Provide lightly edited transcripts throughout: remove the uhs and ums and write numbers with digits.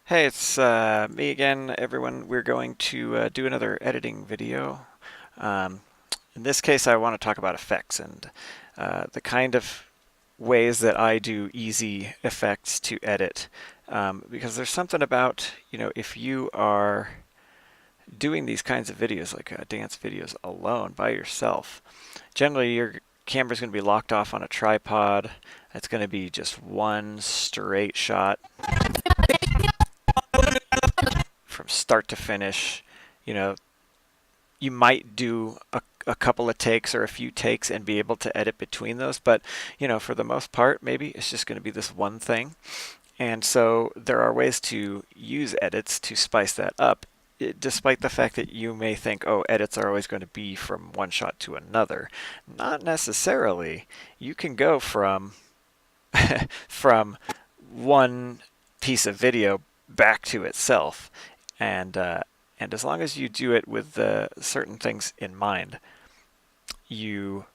Hey, it's me again, everyone. We're going to do another editing video. Um, in this case, I want to talk about effects and the kind of ways that I do easy effects to edit. Because there's something about, if you are doing these kinds of videos, like dance videos alone by yourself, generally your camera's going to be locked off on a tripod. It's going to be just one straight shot from start to finish. You know, you might do a couple of takes or a few takes and be able to edit between those, but for the most part, maybe it's just going to be this one thing. And so there are ways to use edits to spice that up, despite the fact that you may think, oh, edits are always going to be from one shot to another. Not necessarily. You can go from from one piece of video back to itself, and as long as you do it with certain things in mind, you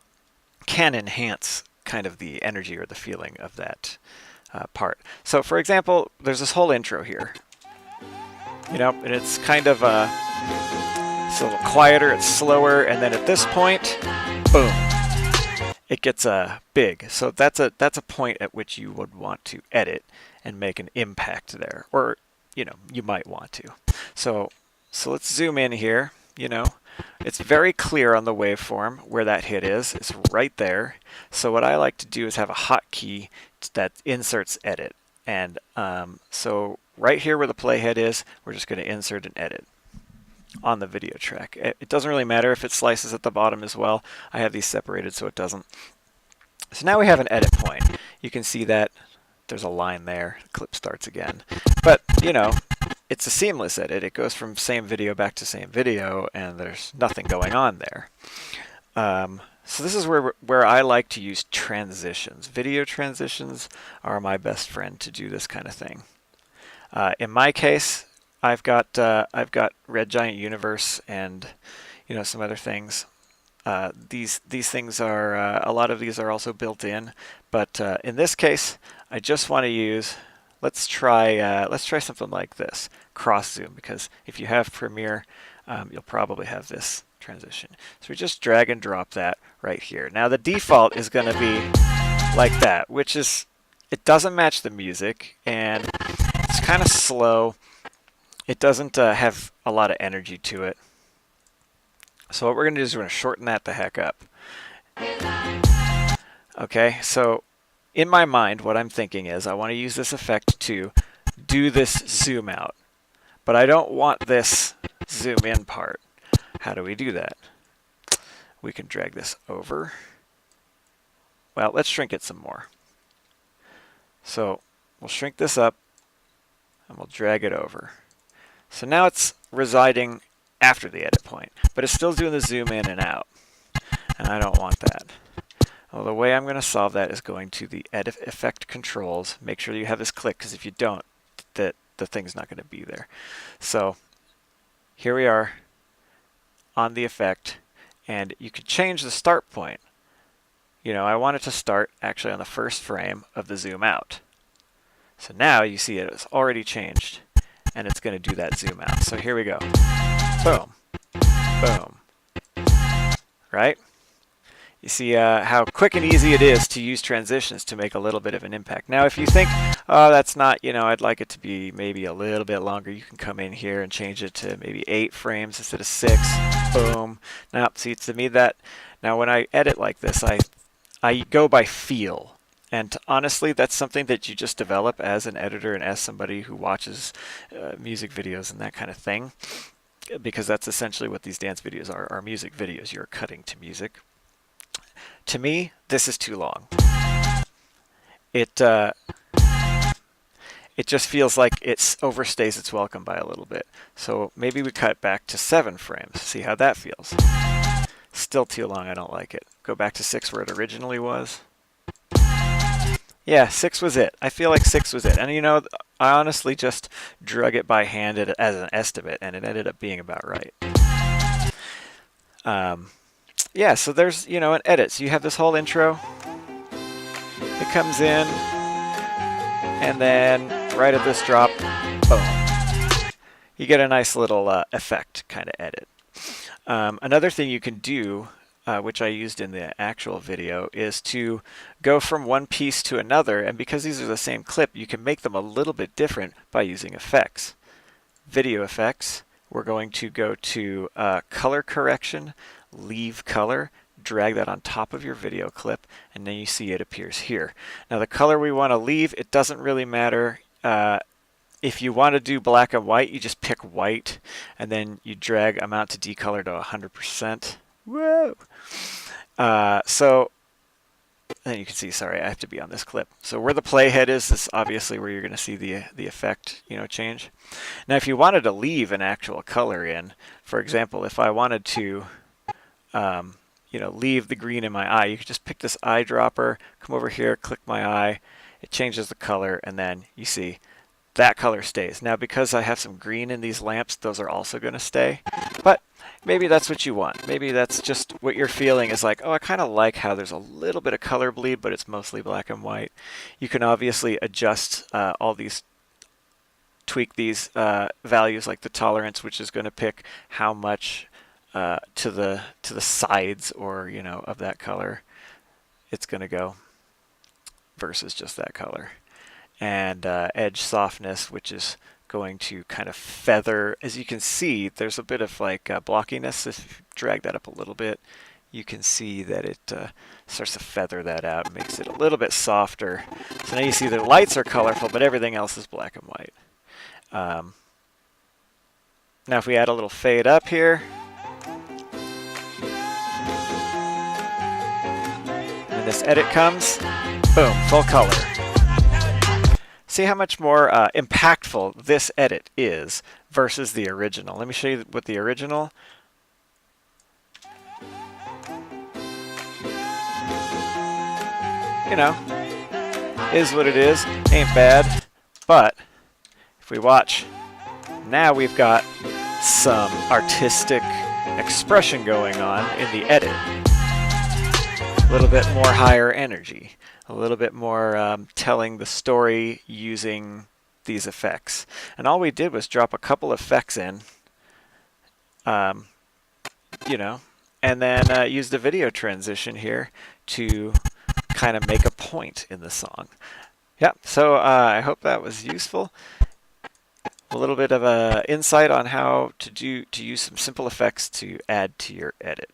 can enhance kind of the energy or the feeling of that part. So, for example, there's this whole intro here, and it's kind of it's a little quieter, it's slower, and then at this point, boom, it gets big. So that's a point at which you would want to edit and make an impact there, or you might want to. So let's zoom in here. It's very clear on the waveform where that hit is. It's right there. So what I like to do is have a hotkey that inserts edit. And so right here where the playhead is, we're just going to insert an edit on the video track. It doesn't really matter if it slices at the bottom as well. I have these separated so it doesn't. So now we have an edit point. You can see that there's a line there. The clip starts again. But, it's a seamless edit. It goes from same video back to same video, and there's nothing going on there. So this is where I like to use transitions. Video transitions are my best friend to do this kind of thing. In my case, I've got Red Giant Universe and some other things. These things are a lot of these are also built in, but in this case, I just want to use. Let's try something like this, cross zoom, because if you have Premiere, you'll probably have this transition. So we just drag and drop that right here. Now the default is going to be like that, which is, it doesn't match the music, and it's kind of slow. It doesn't have a lot of energy to it. So what we're going to do is we're going to shorten that the heck up. Okay, so in my mind, what I'm thinking is I want to use this effect to do this zoom out, but I don't want this zoom in part. How do we do that? We can drag this over. Well, let's shrink it some more. So we'll shrink this up and we'll drag it over. So now it's residing after the edit point, but it's still doing the zoom in and out, and I don't want that. Well, the way I'm going to solve that is going to the Edit Effect Controls. Make sure you have this clicked, because if you don't, the thing's not going to be there. So here we are on the effect, and you could change the start point. I want it to start actually on the first frame of the zoom out. So now you see it's already changed, and it's going to do that zoom out. So here we go. Boom. Boom. Right? You see how quick and easy it is to use transitions to make a little bit of an impact. Now, if you think, oh, that's not, I'd like it to be maybe a little bit longer, you can come in here and change it to maybe 8 frames instead of 6. Boom. Now, see, to me that, now when I edit like this, I go by feel. And honestly, that's something that you just develop as an editor and as somebody who watches music videos and that kind of thing. Because that's essentially what these dance videos are music videos. You're cutting to music. To me, this is too long. It just feels like it overstays its welcome by a little bit. So maybe we cut back to 7 frames. See how that feels. Still too long, I don't like it. Go back to 6 where it originally was. Yeah, 6 was it. I feel like 6 was it. And I honestly just drug it by hand as an estimate, and it ended up being about right. Yeah, so there's, an edit. So you have this whole intro. It comes in, and then right at this drop, boom. you get a nice little effect kind of edit. Another thing you can do, which I used in the actual video, is to go from one piece to another, and because these are the same clip, you can make them a little bit different by using effects. Video effects, we're going to go to color correction, leave color, drag that on top of your video clip, and then you see it appears here. Now the color we want to leave, it doesn't really matter. If you want to do black and white, you just pick white, and then you drag amount to decolor to 100%. Whoa! So then you can see, sorry, I have to be on this clip. So where the playhead is obviously where you're going to see the effect, change. Now if you wanted to leave an actual color in, for example, if I wanted to leave the green in my eye, you could just pick this eyedropper, come over here, click my eye, it changes the color, and then you see that color stays. Now because I have some green in these lamps, those are also going to stay, but maybe that's what you want. Maybe that's just what you're feeling is like, oh, I kind of like how there's a little bit of color bleed, but it's mostly black and white. You can obviously adjust all these, tweak these values, like the tolerance, which is going to pick how much to the sides or of that color it's going to go versus just that color. And edge softness, which is going to kind of feather. As you can see, there's a bit of like blockiness. If you drag that up a little bit, you can see that it starts to feather that out and makes it a little bit softer. So now you see the lights are colorful, but everything else is black and white. Now if we add a little fade up here, and this edit comes, boom, full color. See how much more impactful this edit is versus the original. Let me show you what the original. Is what it is. Ain't bad. But if we watch, now we've got some artistic expression going on in the edit. A little bit more higher energy. A little bit more telling the story using these effects. And all we did was drop a couple effects in, and then use the video transition here to kind of make a point in the song. Yeah, so I hope that was useful. A little bit of a insight on how to use some simple effects to add to your edit.